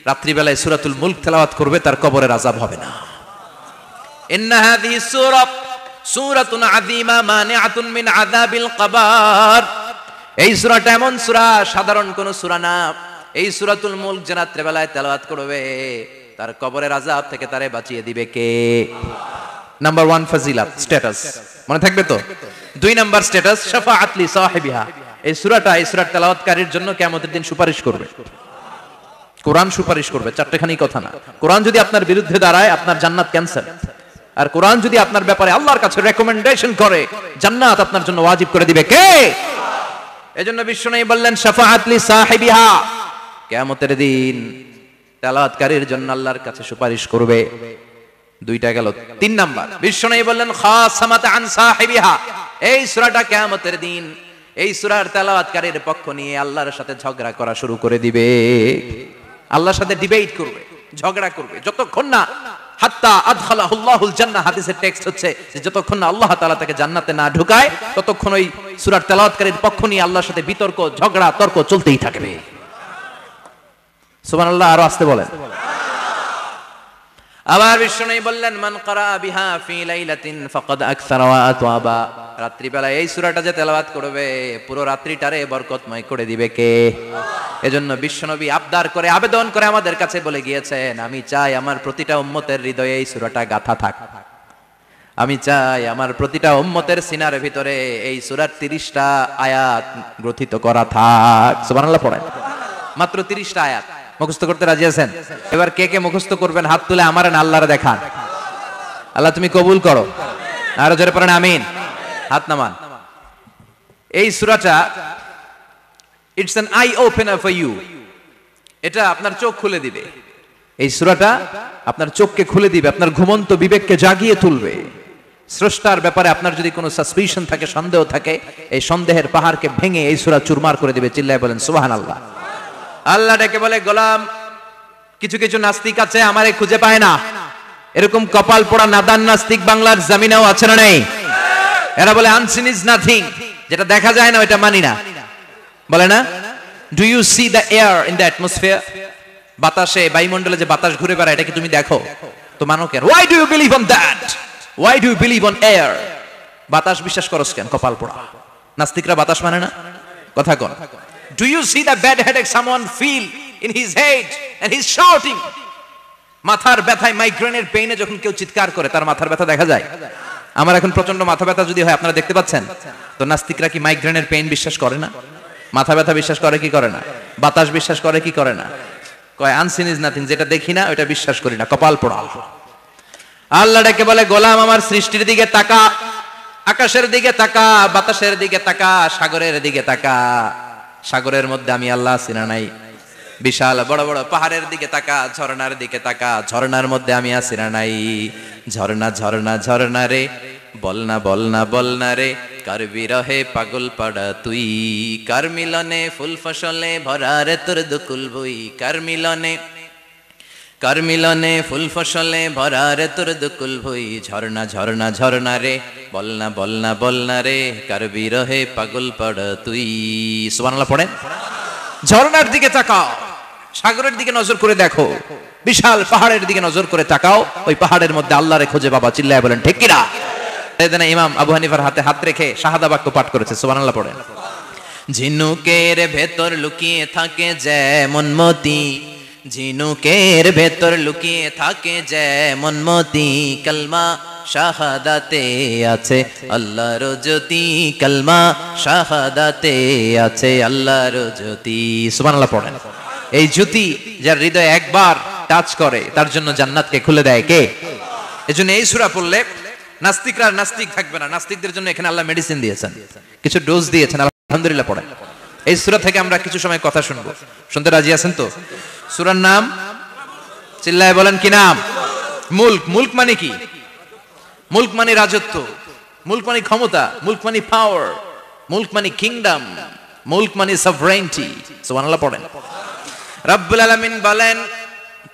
রাত্রিবেলায় সূরাতুল মুলক তেলাওয়াত করবে তার কবরের আযাব হবে না। ইন্না হাযিহি সূরাতুন আযীমা মানিআতুন মিন আযাবিল কবর। এই সূরাটা এমন সূরা, সাধারণ কোন সূরা না। এই সূরাতুল মুলক যে রাত্রিবেলায় তেলাওয়াত করবে তার কবরের আযাব থেকে তারে বাঁচিয়ে দিবে কে? নাম্বার 1 ফজিলত স্ট্যাটাস মনে থাকবে তো। 2 নাম্বার স্ট্যাটাস শাফাআত লি সাহিবিহা। এই সূরার তেলাওয়াতকারীর জন্য কিয়ামতের দিন সুপারিশ করবে। কোরআন সুপারিশ করবে, চারটেখানি কথা না। কোরআন যদি আপনার বিরুদ্ধে দাঁড়ায় আপনার জান্নাত ক্যান্সেল, আর কোরআন যদি আপনার ব্যাপারে আল্লাহর কাছে রেকমেন্ডেশন করে জান্নাত আপনার জন্য ওয়াজিব করে দিবে কে? এজন্য বিশ্বনবী বললেন শাফাআত লি সাহিবিহা, কিয়ামতের দিন তেলাওয়াতকারীর জন্য আল্লাহর কাছে সুপারিশ করবে। 2টা গেল। 3 নাম্বার বিশ্বনবী বললেন খাসামাত আন সাহিবিহা। এই সূরাটা কিয়ামতের দিন এই সূরার তেলাওয়াতকারীর পক্ষ নিয়ে আল্লাহর সাথে ঝগড়া করা শুরু করে দিবে। আল্লাহর সাথে ডিবেট করবে, ঝগড়া করবে, যতক্ষণ না হাত্তা আদখালাহুল্লাহুল জান্নাহ। হাদিসের টেক্সট হচ্ছে যে যতক্ষণ না আল্লাহ তাআলা তাকে জান্নাতে না ঢুকায় ততক্ষণ ওই সূরার তেলাওয়াতকারীর পক্ষ নিয়ে আল্লাহর সাথে বিতর্ক, ঝগড়া, তর্ক চলতেই থাকবে। সুবহানাল্লাহ, আরো আস্তে বলেন। আবার বিশ্বনবী বললেন মান ক্বারা বিহা ফি লাইলাতিন ফাকাদ আকসারা ওয়া আতওয়াবা। রাত্রিবেলা এই সূরাটা যে তেলাওয়াত করবে পুরো রাত্রিটারে বরকতময় করে দিবে কে? এজন্য বিশ্বনবী আবদার করে, আবেদন করে আমাদের কাছে বলে গিয়েছেন, আমি চাই আমার প্রতিটা উম্মতের হৃদয়ে এই সূরাটা গাঁথা থাক। আমি চাই আমার প্রতিটা উম্মতের সিনার ভিতরে এই সূরার 30টা আয়াত গ্রথিত করা থাক। সুবহানাল্লাহ পড়েন। মাত্র 30টা আয়াত মুখস্থ করতে রাজি আছেন? এবার কে কে মুখস্থ করবেন হাত তুলে আমার না আল্লাহরে দেখান। আল্লাহ তুমি কবুল করো। আরো জোরে পড়েন আমিন। হাত নামান। এই সূরাটা it's an eye opener for you. এটা আপনার চোখ খুলে দিবে। এই সূরাটা আপনার চোখকে খুলে দিবে, আপনার ঘুমন্ত বিবেককে জাগিয়ে তুলবে। স্রষ্টার ব্যাপারে আপনার যদি কোনো সাসপিশন থাকে, সন্দেহ থাকে, এই সন্দেহের পাহাড়কে ভেঙে এই সূরা চুরমার করে দিবে। চিল্লায় বলেন সুবহানাল্লাহ। আল্লাহ ডেকে বলে গোলাম, কিছু কিছু নাস্তিক আছে আমারে খুঁজে পায় না। এরকম কপাল পোড়া নাদান নাস্তিক বাংলার জমিনেও আছে না নেই? এরা বলে আনসিন ইজ নাথিং, যেটা দেখা যায় না ওটা মানি না, বলে না? Do you see the air in the atmosphere? বাতাসে, বায়ুমণ্ডলে যে বাতাস ঘুরে বেড়ায় এটা কি তুমি দেখো? তো মানো কেন? Why do you believe on that? Why do you believe on air? বাতাস বিশ্বাস করছ কেন? কপাল পোড়া নাস্তিকরা বাতাস মানে না। কথা কন। Do you see the bad headache someone feel in his head and he's shouting? মাথার ব্যথায়, মাইগ্রেনের পেইনে যখন কেউ চিৎকার করে তার মাথার ব্যথা দেখা যায়। আমার এখন প্রচন্ড মাথা ব্যথা যদি হয় আপনারা দেখতে পাচ্ছেন, তো নাস্তিকরা কি মাইগ্রেনের পেইন বিশ্বাস করে না? মাথা ব্যথা বিশ্বাস করে কি করে না? বাতাস বিশ্বাস করে কি করে না? কয় আনসিন ইজ নাথিং, যেটা দেখি না ওটা বিশ্বাস করি না। কপাল পোড়া। আল্লাহ ডেকে বলে গোলাম আমার সৃষ্টির দিকে তাকা, আকাশের দিকে তাকা, বাতাসের দিকে তাকা, সাগরের দিকে তাকা। সাগরের মধ্যে আমি আল্লাহ আছি না নাই? বিশাল বড় বড় পাহাড়ের দিকে তাকা, ঝর্ণার দিকে তাকা, ঝর্ণার মধ্যে আমি আছি না নাই? ঝর্ণা ঝর্ণা ঝর্ণা রে, বলনা বলনা বলনা রে, কার বিরহে পাগল পাড়া তুই, কার মিলনে ফুল ফসলে ভরা রে তোর দুকুল বই, কার মিলনে ফুল ফসলে ভরা রে তোর দুকুল ভই। ঝর্ণা ঝর্ণা ঝর্ণা রে, বলনা বলনা বলনা রে, কার বিরহে পাগল পাড়া তুই। সুবহানাল্লাহ পড়েন। ঝর্ণার দিকে তাকাও, সাগরের দিকে নজর করে দেখো, বিশাল পাহাড়ের দিকে নজর করে তাকাও, ওই পাহাড়ের মধ্যে আল্লাহরে খোঁজে বাবা। চিল্লায় বলেন ঠিক কিনা? এদিন ইমাম আবু হানিফার হাতে হাত রেখে শাহাদা বাক্য পাঠ করেছে। সুবহানাল্লাহ পড়েন। ঝিনুকের ভেতর লুকিয়ে থাকে যেমন মতি, ঝিনুকের ভেতর লুকিয়ে থাকে যেমন মতি, কালমা শাহাদাতে আছে আল্লাহর জ্যোতি, কালমা শাহাদাতে আছে আল্লাহর জ্যোতি। সুবহানাল্লাহ পড়েন। এই জ্যোতি যার হৃদয়ে একবার টাচ করে তার জন্য জান্নাতকে খুলে দেয় কে? এজন্য এই সূরা পড়লে নাস্তিকরা নাস্তিক থাকবে না। নাস্তিকদের জন্য এখানে আল্লাহ মেডিসিন দিয়েছেন, কিছু ডোজ দিয়েছেন। আলহামদুলিল্লাহ পড়েন। এই সূরা থেকে আমরা কিছু সময় কথা শুনবো। শুনতে রাজি আছেন তো? সূরার নাম চিল্লায় বলেন কি নাম? মুলক। মুলক মানে কি? মুলক মানে রাজত্ব, মুলক মানে ক্ষমতা, মুলক মানে পাওয়ার, মুলক মানে কিংডম, মুলক মানে সভরেনিটি। সুবহানাল্লাহ পড়েন। রব্বুল আলামিন বলেন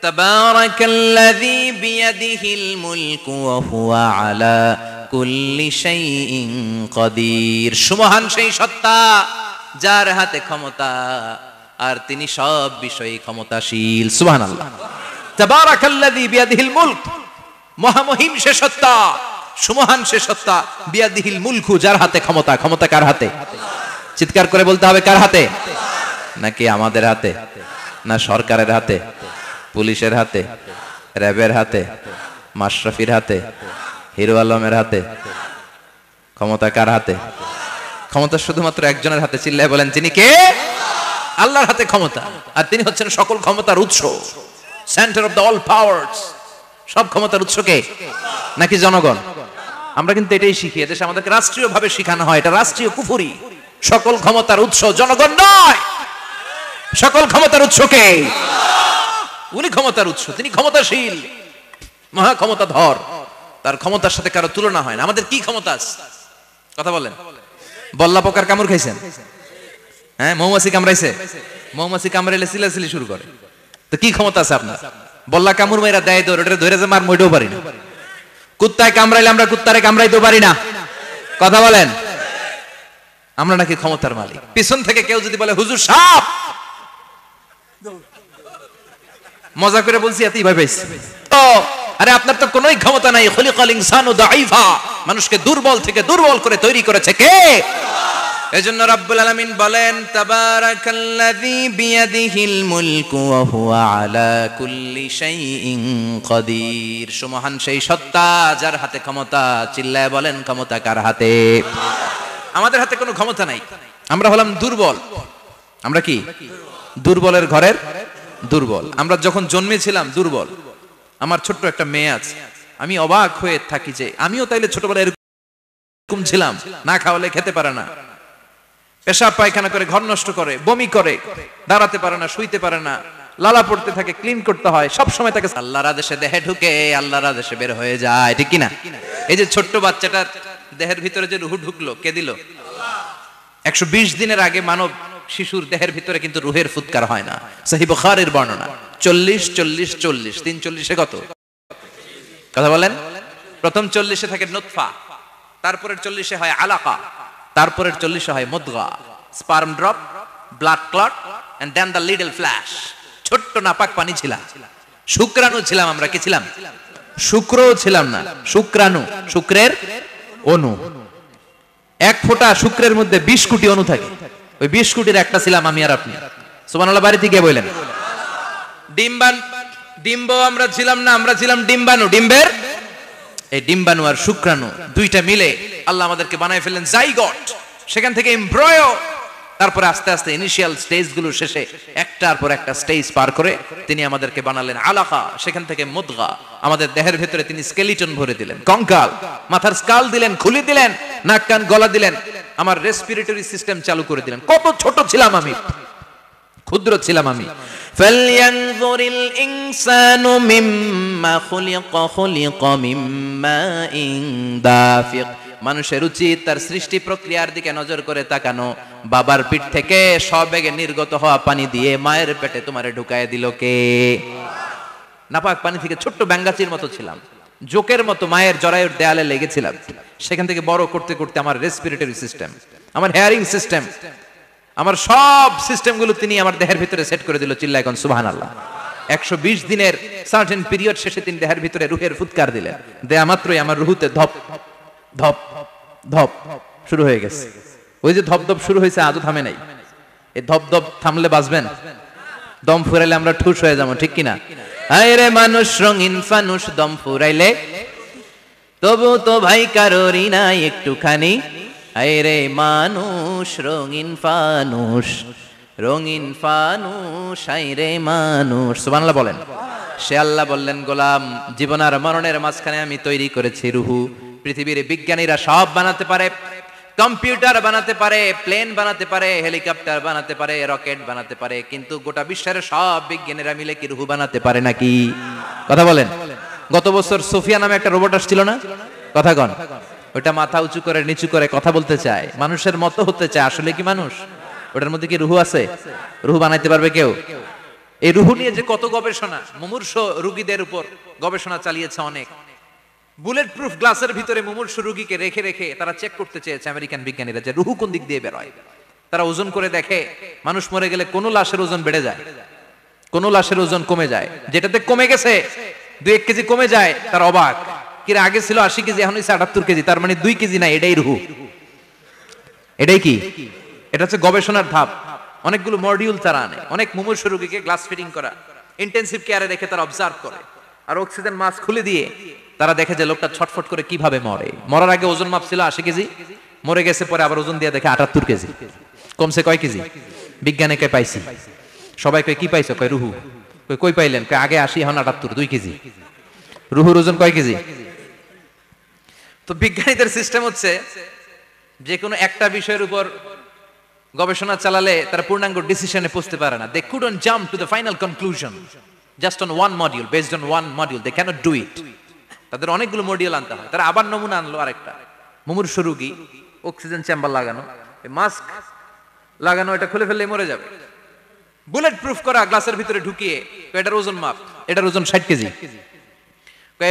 তাবারাকাল্লাযী বিয়াদিহিল মুলকু ওয়া হুয়া আলা কুল্লি শাইইন কাদির। সুমহান সেই সত্তা যার হাতে ক্ষমতা, আর তিনি সব বিষয়ে ক্ষমতাশীল। সুবহানাল্লাহ। তাবারাকাল্লাযী বিয়াদিহিল মুলক, মহামহিম সে সত্তা, সুমহান সে সত্তা, বিয়াদিহিল মুলকু, যার হাতে ক্ষমতা। ক্ষমতা কার হাতে? চিৎকার করে বলতে হবে, কার হাতে? নাকি আমাদের হাতে, না সরকারের হাতে, পুলিশের হাতে, র্যাবের হাতে, মাশরাফির হাতে, হিরো আলমের হাতে? ক্ষমতা কার হাতে? ক্ষমতা শুধুমাত্র একজনের হাতে। চিল্লায় বলেন, তিনি কে? আল্লাহর হাতে ক্ষমতা। আর তিনি হচ্ছেন সকল ক্ষমতার উৎস, centre of the all powers. সব ক্ষমতার উৎস কে? নাকি জনগণ? আমরা কিন্তু এটাই শিখি, এদেশে আমাদেরকে রাষ্ট্রীয়ভাবে শেখানো হয়, এটা রাষ্ট্রীয় কুফরি। সকল ক্ষমতার উৎস জনগণ নয়, সকল ক্ষমতার উৎস কে? উনি ক্ষমতার উৎস, তিনি ক্ষমতাশীল, মহা ক্ষমতাধর, তার ক্ষমতার সাথে কারো তুলনা হয় না। আমাদের কি ক্ষমতা আছে? কথা বলেন। বল্লা পোকার কামড় খাইছেন? হ্যাঁ, মৌমাছি কামড়াইছে? মৌমাছি কামড়াইলে চিল্লাচিল্লি শুরু করে, তো কি ক্ষমতা আছে আপনার? বল্লা কামড় মেয়েরা দেয় দৌড়, ওটা ধরে যে মার মইটাও পারি না। কুত্তায় কামড়াইলে আমরা কুত্তারে কামড়াইতেও পারি না। কথা বলেন। আমরা নাকি ক্ষমতার মালিক? পিছন থেকে কেউ যদি বলে হুজুর সাপ, মজা করে বলছি, এতই ভয় পাইছি। আরে আপনার তো কোনোই ক্ষমতা নাই। খলিকাল ইনসানু দাঈফা, মানুষকে দুর্বল থেকে দুর্বল করে তৈরি করেছে কে? এজন্য রাব্বুল আলামিন বলেন, তাবারাকাল্লাযী বিয়াদিহিল মুলকু ওয়া হুয়া আলা কুল্লি শাইইন কাদির। সুমহান সেই সত্তা, যার হাতে ক্ষমতা। চিল্লায় বলেন, ক্ষমতা কার হাতে? আমাদের হাতে কোনো ক্ষমতা নাই। আমরা হলাম দুর্বল। আমরা কি? দুর্বলের ঘরের দুর্বল। আমরা যখন জন্মেছিলাম দুর্বল। আমার ছোট্ট একটা মেয়ে আছে, আমি অবাক হয়ে থাকি যে আমিও তাইলে ছোটবেলায় এরকম ছিলাম, না খাওয়ালে খেতে পারে না, পেশাব পায়খানা করে, ঘর নষ্ট করে, বমি করে, দাঁড়াতে পারে না, শুইতে পারে না, লালা পড়তে থাকে, ক্লিন করতে হয়, সব সময় তাকে আল্লাহর আদেশে দেহে ঢুকে, আল্লাহর আদেশে বের হয়ে যায়, ঠিক কি না? এই যে ছোট্ট বাচ্চাটার দেহের ভিতরে যে রুহ ঢুকলো, কে দিল? 120 দিনের আগে মানব শিশুর দেহের ভিতরে কিন্তু রুহের ফুৎকার হয় না। সহিহ বুখারীর বর্ণনা। 40 40 40, 340 কত? কথা বলেন। প্রথম 40 থাকে নুতফা, তারপরের 40 হয় আলাকা, তারপরের 40 হয় মুদগা, sperm drop, blood clot, and then the little flesh. ছোট্ট নাপাক পানি ছিলাম, শুক্রাণু ছিলাম আমরা। কি ছিলাম? শুক্রও ছিলাম না, শুক্রাণু, শুক্রের অণু। এক ফোঁটা শুক্রের মধ্যে 20 কোটি অণু থাকে, ওই 20 কোটির একটা ছিলাম আমি আর আপনি। সুবহানাল্লাহ। বাড়িতে গিয়ে বলেন। ডিম্ব আমরা ছিলাম না, আমরা ছিলাম ডিম্বাণু। ডিম্বের এই ডিম্বাণু আর শুক্রাণু দুইটা মিলে আল্লাহ আমাদেরকে বানায় ফেললেন জাইগট, সেখান থেকে এমব্রয়ো, তারপরে আস্তে আস্তে ইনিশিয়াল স্টেজগুলো শেষে একটার পর একটা স্টেজ পার করে তিনি আমাদেরকে বানালেন আলাকা, সেখান থেকে মুদগা। আমাদের দেহের ভিতরে তিনি স্কেলিটন ভরে দিলেন, কঙ্কাল, মাথার স্কাল দিলেন, খুলি দিলেন, নাক কান গলা দিলেন, আমার রেসপিরেটরি সিস্টেম চালু করে দিলেন। কত ছোট ছিলাম আমি, ক্ষুদ্র ছিলাম আমি। ফালয়ানযুরিল ইনসানু মিম্মা খুলিকা, খুলিকা মিম্মাইন দাফিক। মানুষের উচিত তার সৃষ্টি প্রক্রিয়ার দিকে নজর করে তাকানো। বাবার পিঠ থেকে সবেগে নির্গত হওয়া পানি দিয়ে মায়ের পেটে তোমারে ঢুকায় দিল কে? নাপাক পানি থেকে ছোট্ট ব্যাঙ্গাচির মতো ছিলাম, জোকের মতো মায়ের জরায়ুর দেয়ালে লেগেছিলাম। সেখান থেকে বড় করতে করতে আমার রেসপিরেটরি সিস্টেম, আমার হেয়ারিং সিস্টেম, আমার সব সিস্টেমগুলো তিনি আমার দেহের ভিতরে সেট করে দিল। চিল্লায় এখন সুবহানাল্লাহ। 120 দিনের সার্টেন পিরিয়ড শেষে তিনি দেহের ভিতরে রুহের ফুৎকার দিলেন। দেয়া মাত্রই আমার রুহুতে ধপ ধপ ধপ শুরু হয়ে গেছে। ওই যে ধপ ধপ শুরু হয়েছে, আজও থামে নাই। এই ধপ ধপ থামলে বাঁচবেন, দম ফুরাইলে আমরা ঠুস হয়ে যাবো, ঠিক কিনা? আরে মানুষ রঙিন ফানুষ, দম ফুরাইলে তবু তো ভাই কারোরই নাই একটুখানি। আরে মানুষ রঙিন ফানুষ, রঙিন ফানুষ, আরে মানুষ। সুবহানাল্লাহ বলেন। সে আল্লাহ বললেন, গোলাম, জীবন আর মরণের মাঝখানে আমি তৈরি করেছি রুহু। পৃথিবীর বিজ্ঞানীরা সব বানাতে পারে, কম্পিউটার বানাতে পারে, প্লেন বানাতে পারে, হেলিকপ্টার বানাতে পারে, রকেট বানাতে পারে, কিন্তু গোটা বিশ্বের সব বিজ্ঞানীরা মিলে কি রুহু বানাতে পারে নাকি? কথা বলেন। গত বছর সোফিয়া নামে একটা রোবট আসছিল না? কথা কন। ওটা মাথা উঁচু করে নিচু করে কথা বলতে চায়, মানুষের মতো হতে চায়। আসলে কি মানুষ? ওটার মধ্যে কি রুহু আছে? রুহু বানাইতে পারবে কেউ? এই রুহু নিয়ে যে কত গবেষণা, মুমূর্ষ রোগীদের উপর গবেষণা চালিয়েছে অনেক। বুলেট প্রুফ গ্লাসের ভিতরে মুমূর্ষ রোগীকে রেখে রেখে তারা চেক করতে চেয়েছে আমেরিকান বিজ্ঞানীরা যে রুহু কোন দিক দিয়ে বের হয়। তারা ওজন করে দেখে মানুষ মরে গেলে কোন লাশের ওজন বেড়ে যায়, কোন লাশের ওজন কমে যায়। যেটাতে কমে গেছে 2-1 কেজি কমে যায়, তার অবাক, কিরে আগে ছিল 80 কেজি এখন হইছে 78 কেজি, তার মানে 2 কেজি না, এটাই রুহ। এটাই কি? এটা হচ্ছে গবেষণার ধাপ। অনেকগুলো মডিউল তারা আনে, অনেক মুমূর্ষু রোগীকে গ্লাস ফিটিং করা, ইন্টেনসিভ কেয়ারে রেখে তারা অবজার্ভ করে, আর অক্সিজেন মাস্ক খুলে দিয়ে তারা দেখে যে লোকটা ছটফট করে কিভাবে মরে। মরার আগে ওজন মাপ ছিল 80 কেজি, মরে গেছে পরে আবার ওজন দিয়ে দেখে 78 কেজি, কমছে কয় কেজি? বিজ্ঞানে কে পাইছি, সবাই কয় কি পাইছো? কয় রুহু। কই পাইলেন? কয় আগে 80 এখন 78, 2 কেজি। রুহুর ওজন কয় কেজি? তো বিজ্ঞানীদের সিস্টেম হচ্ছে যে কোনো একটা বিষয়ের উপর গবেষণা চালালে তারা পূর্ণাঙ্গ ডিসিশনে পৌঁছতে পারে না। They couldn't jump to the final conclusion just on one module, based on one module, they can't do it. তাদের অনেকগুলো মডিউল আনতে হয়। তারা আবার নমুনা আনলো আরেকটা, মুমূর্ষু রোগী, অক্সিজেন চেম্বার লাগানো, মাস্ক লাগানো, এটা খুলে ফেললে মরে যাবে। বুলেট প্রুফ করা গ্লাসের ভিতরে ঢুকিয়ে এটার ওজন মাপ, এটার ওজন 60 কেজি।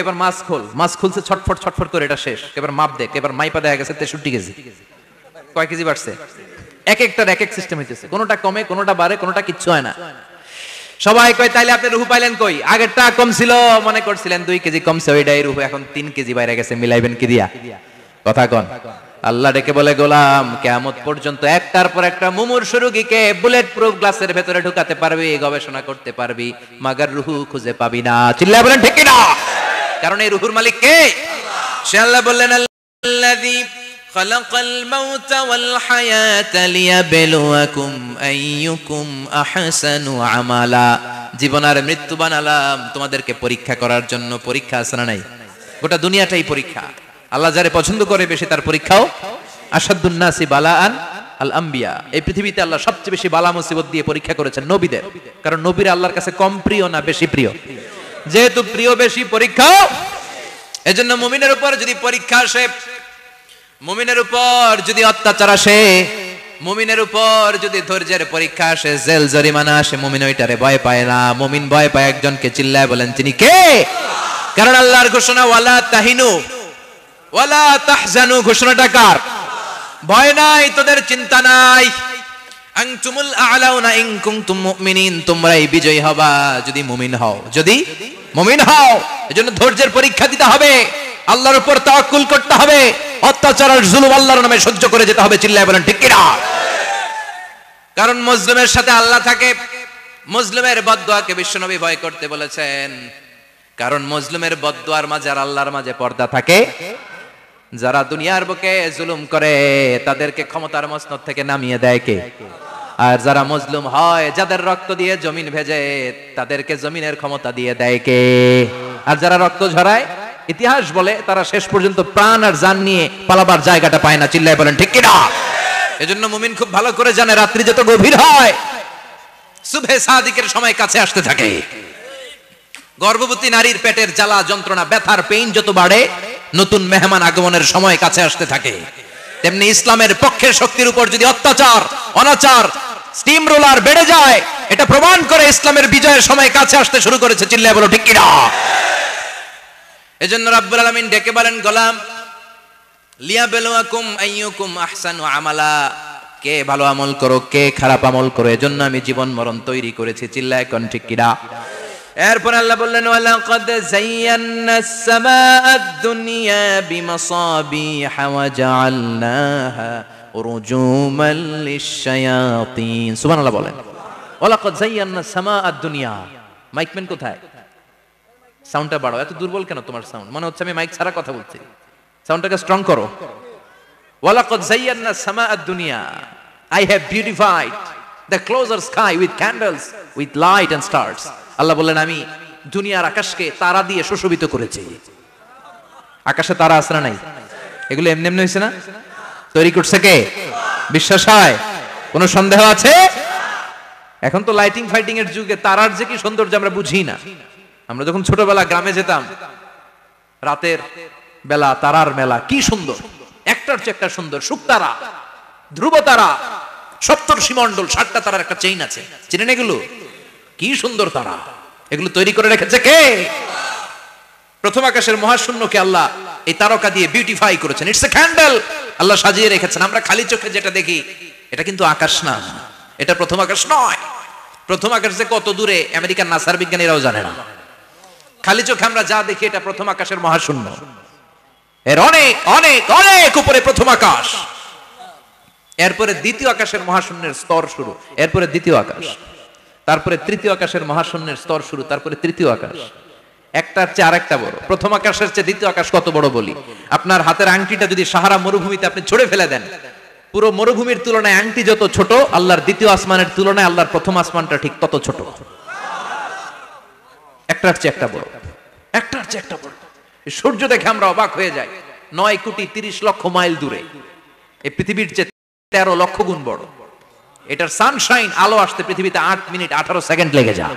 এবার মাস্ক খোল, মাস্ক খুলছে ছটফট ছটফট করে, এটা শেষ। এবার মাপ দেখ, এবার মাইপা দেখা গেছে 63 কেজি। কয় কেজি বাড়ছে? এক একটার এক এক সিস্টেম হইতেছে, কোনোটা কমে, কোনোটা বাড়ে, কোনোটা কিচ্ছু হয় না। সবাই কয় তাইলে আপনি রুহু পাইলেন কই? আগেরটা কম ছিল, মনে করছিলেন 2 কেজি কমছে, ওইটাই রুহু, এখন 3 কেজি বাইরে গেছে, মিলাইবেন কি দিয়া? কথা কন। আল্লাহ ডেকে বলে, গোলাম কিয়ামত পর্যন্ত একটার পর একটা মুমূর্ষু রোগীকে বুলেট প্রুফ গ্লাসের ভেতরে ঢুকাতে পারবি, গবেষণা করতে পারবি, মাগার রুহু খুঁজে পাবি না। চিল্লায় বলেন ঠিক কিনা? কারণ এই রুহুর মালিক কে? সে আল্লাহ বললেন, আল্লাযী খালাকাল মাউতা ওয়াল হায়াতা লিয়াবলুয়াকুম আইয়ুকুম আহসানু আমালা। জীবন আর মৃত্যু বানালাম তোমাদেরকে পরীক্ষা করার জন্য। পরীক্ষা আছে না নাই? গোটা দুনিয়াটাই পরীক্ষা। আল্লাহ যারে পছন্দ করে বেশি তার পরীক্ষাও। আশাদ্দুন নাসি বালাআন আল আম্বিয়া। এই পৃথিবীতে আল্লাহ সবচেয়ে বেশি বালা মুসিবত দিয়ে পরীক্ষা করেছেন নবীদের। কারণ নবীরা আল্লাহর কাছে কম প্রিয় না বেশি প্রিয়? যেহেতু প্রিয় বেশি, পরীক্ষাও। এজন্য মুমিনের উপর যদি পরীক্ষা আসে, মুমিনের উপর যদি অত্যাচার আসে, মুমিনের উপর যদি ধৈর্যের পরীক্ষা আসে, জেল জরিমানা আসে, মুমিন ওইটারে ভয় পায় না। মুমিন ভয় পায় একজনকে। চিল্লায় বলেন তিনি কে? কারণ আল্লাহর ঘোষণা, ওয়ালা তাহিনু ওয়ালা তাহজানু। ঘোষণাটা কার? ভয় নাই, তোদের চিন্তা নাই। আনতুমুল আ'লাউনা ইন কুনতুম মুমিনিন। তোমরাই বিজয়ী হবা যদি মুমিন হও, যদি মুমিন হও। এজন্য ধৈর্যের পরীক্ষা দিতে হবে, আল্লাহর উপর তাওয়াক্কুল করতে হবে, অত্যাচার আর জুলুম আল্লাহর নামে সহ্য করে যেতে হবে। চিল্লায় বলেন ঠিক কিনা? কারণ মুসলিমের সাথে আল্লাহ থাকে। মুসলিমের বদদুয়াকে বিশ্বনবী ভয় করতে বলেছেন। কারণ মুসলিমের বদদুয়ার মাঝে আর আল্লাহর মাঝে পর্দা থাকে। যারা দুনিয়ার বুকে জুলুম করে তাদেরকে ক্ষমতার মসনদ থেকে নামিয়ে দেয় কে? আর যারা মজলুম হয়, যাদের রক্ত দিয়ে জমিন ভেজে, তাদেরকে জমিনের ক্ষমতা দিয়ে দেয় কে? আর যারা রক্ত ঝরায়, ইতিহাস বলে তারা শেষ পর্যন্ত প্রাণ আর জান নিয়ে পালাবার জায়গাটা পায় না। চিল্লায় বলেন ঠিক কিনা? এজন্য মুমিন খুব ভালো করে জানে, রাত্রি যত গভীর হয়, সুবহে সাদিকের সময় কাছে আসতে থাকে। গর্ভবতী নারীর পেটের জ্বালা যন্ত্রণা, ব্যথার পেইন যত বাড়ে, নতুন মেহমান আগমনের সময় কাছে আসতে থাকে। তেমনি ইসলামের পক্ষের শক্তির উপর যদি অত্যাচার, অনাচার, স্টিম রোলার বেড়ে যায়, এটা প্রমাণ করে ইসলামের বিজয়ের সময় কাছে আসতে শুরু করেছে। চিল্লায় বলো ঠিক কিনা? এজন্য রাব্বুল আলামিন ডেকে বলেন, গোলাম লিয়াবলুয়াকুম আইয়ুকুম আহসানু আমালা। কে ভালো আমল করো, কে খারাপ আমল করো, এজন্য আমি জীবন মরণ তৈরি করেছি। চিল্লায় কোন ঠিক কিনা? এরপর আল্লাহ বললেন, ওয়ালাকাদ যায়্যানাস সামাআদ দুনিয়া বিমাসাবিহা ওয়া জাআলনাহা রুজুমান লিশ-শায়াতিন। সুবহানাল্লাহ বলেন। ওয়ালাকাদ যায়্যানাস সামাআদ দুনিয়া। মাইকম্যান কোথায়? সাউন্ডটা বাড়াও। এত দুর্বল কেন তোমার সাউন্ড? মনে হচ্ছে আমি মাইক ছাড়া কথা বলছি। সাউন্ডটাকে স্ট্রং করো। ওয়ালাকাদ যায়্যানাস সামাআদ দুনিয়া। I have beautified the closer sky with candles, with light and stars. আল্লাহ বললেন, আমি দুনিয়ার আকাশকে তারা দিয়ে সুশোভিত করেছি। আকাশে তারা আছে না নাই? এগুলো এমনি এমনি হয়েছে না? তৈরি করছে কে? বিশ্বাস হয়? কোনো সন্দেহ আছে? এখন তো লাইটিং ফাইটিং এর যুগে তারার যে কি সৌন্দর্য আমরা বুঝি না। আমরা যখন ছোটবেলা গ্রামে যেতাম, রাতের বেলা তারার মেলা, কি সুন্দর, একটার চেয়ে একটা সুন্দর। শুকতারা, ধ্রুব তারা, সপ্তর্ষিমণ্ডল, 7টা তারার একটা চেইন আছে, চিনেন এগুলো? কি সুন্দর তারা! এগুলো তৈরি করে রেখেছে কে? প্রথম আকাশের মহাশূন্যকে আল্লাহ এই তারকা দিয়ে বিউটিফাই করেছেন। It's a candle. আল্লাহ সাজিয়ে রেখেছেন। আমরা খালি চোখে যেটা দেখি এটা কিন্তু আকাশ না, এটা প্রথম আকাশ নয়। প্রথম আকাশ যে কত দূরে আমেরিকার নাসার বিজ্ঞানীরাও জানে না। খালি চোখে আমরা যা দেখি এটা প্রথম আকাশের মহাশূন্য, এর অনেক অনেক অনেক উপরে প্রথম আকাশ। এরপরে দ্বিতীয় আকাশের মহাশূন্যের স্তর শুরু, এরপরে দ্বিতীয় আকাশ, তারপরে তৃতীয় আকাশের মহাশূন্যের স্তর শুরু, তারপরে তৃতীয় আকাশ। একটার চেয়ে আরেকটা বড়। প্রথম আকাশের চেয়ে দ্বিতীয় আকাশ কত বড় বলি, আপনার হাতের আংটিটা যদি সাহারা মরুভূমিতে আপনি ছড়ে ফেলে দেন, পুরো মরুভূমির তুলনায় আংটি যত ছোট, আল্লাহর দ্বিতীয় আসমানের তুলনায় আল্লাহর প্রথম আসমানটা ঠিক তত ছোট। একটার চেয়ে একটা বড়, একটার চেয়ে একটা বড়। সূর্য দেখে আমরা অবাক হয়ে যাই, 9,30,00,000 মাইল দূরে। এই পৃথিবীর চেয়ে 13 লক্ষ গুণ বড়। এটার সানশাইন, আলো আসতে পৃথিবীতে 8 মিনিট 18 সেকেন্ড লেগে যায়।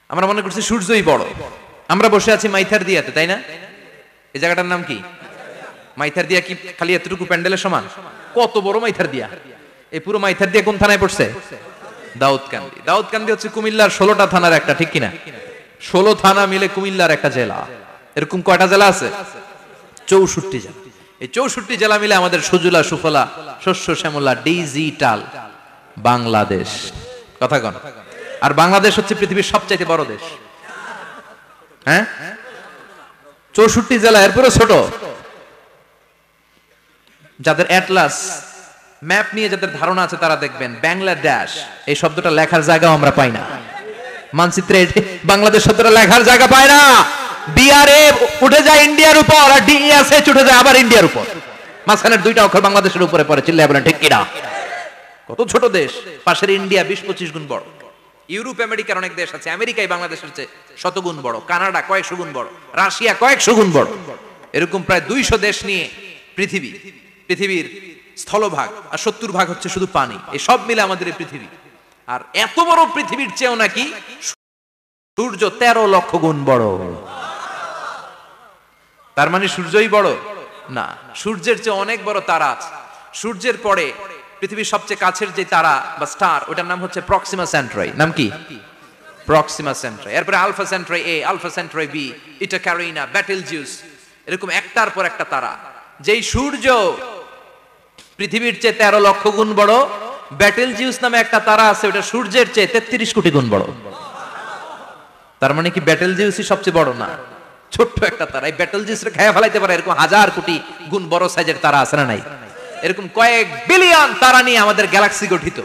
আমরা মনে করছি সূর্যই বড়। আমরা বসে আছি মাইথার দিয়াতে, তাই না? এই জায়গাটার নাম কি? মাইথার দিয়া। কি খালি এতটুকু প্যান্ডেলের সমান? কত বড় মাইথার দিয়া! এই পুরো মাইথার দিয়া কোন থানায় পড়ছে? দাউদকান্দি। দাউদকান্দি হচ্ছে কুমিল্লার 16টা থানার একটা, ঠিক কিনা? 16 থানা মিলে কুমিল্লার একটা জেলা। এরকম কয়টা জেলা আছে? 64 জেলা। এই 64 জেলা মিলে আমাদের সুজলা সুফলা শস্য শ্যামলা ডিজিটাল বাংলাদেশ। কথা কন। আর বাংলাদেশ হচ্ছে পৃথিবীর সবচাইতে বড় দেশ। হ্যাঁ, 64 জেলা, এরপরে ছোট। যাদের অ্যাটলাস ম্যাপ নিয়ে যাদের ধারণা আছে তারা দেখবেন বাংলাদেশ এই শব্দটা লেখার জায়গাও আমরা পাই না। মানচিত্রে বাংলাদেশ শব্দটা লেখার জায়গা পায় না। বিআরএ উঠে যায় ইন্ডিয়ার উপর, আর ডিএসএ উঠে যায় আবার ইন্ডিয়ার উপর। মাঝখানের দুইটা অক্ষর বাংলাদেশের উপরে পড়ে। চিল্লায় বলেন ঠিক কিনা? কত ছোট দেশ। পাশের ইন্ডিয়া 20-25 গুণ বড়। ইউরোপ আমেরিকার অনেক দেশ আছে, আমেরিকাই বাংলাদেশের চেয়ে শতগুণ বড়। কানাডা কয়েকশো গুণ বড়, রাশিয়া কয়েকশো গুণ বড়। এরকম প্রায় 200 দেশ নিয়ে পৃথিবীর স্থলভাগ, আর 70 ভাগ হচ্ছে শুধু পানি। এই সব মিলে আমাদের এই পৃথিবী। আর এত বড় পৃথিবীর চেয়েও নাকি সূর্য 13 লক্ষ গুণ বড়। তার মানে সূর্যই বড় না, সূর্যের চেয়ে অনেক বড় তারা আছে। সূর্যের পরে পৃথিবীর সবচেয়ে কাছের যে তারা বা স্টার, ওটার নাম হচ্ছে প্রক্সিমা সেন্ট্রাই। নাম কি? প্রক্সিমা সেন্ট্রাই। এরপরে আলফা সেন্ট্রাই এ, আলফা সেন্ট্রাই বি, ইটা ক্যারিনা, বেটেলজিউস, এরকম একটার পর একটা তারা। যেই সূর্য পৃথিবীর চেয়ে 13 লক্ষ গুণ বড়, বেটেলজিউস নামে একটা তারা আছে, ওটা সূর্যের চেয়ে 33 কোটি গুণ বড়। তার মানে কি বেটেলজিউসই সবচেয়ে বড় না? ছোট্ট একটা তারা। এই বেটেলজিউস রে খেয়ে ফেলাইতে পারে এরকম 1000 কোটি গুণ বড় সাইজের তারা আছে না নাই? এরকম কয়েক বিলিয়ন তারা নিয়ে আমাদের গ্যালাক্সি গঠিত।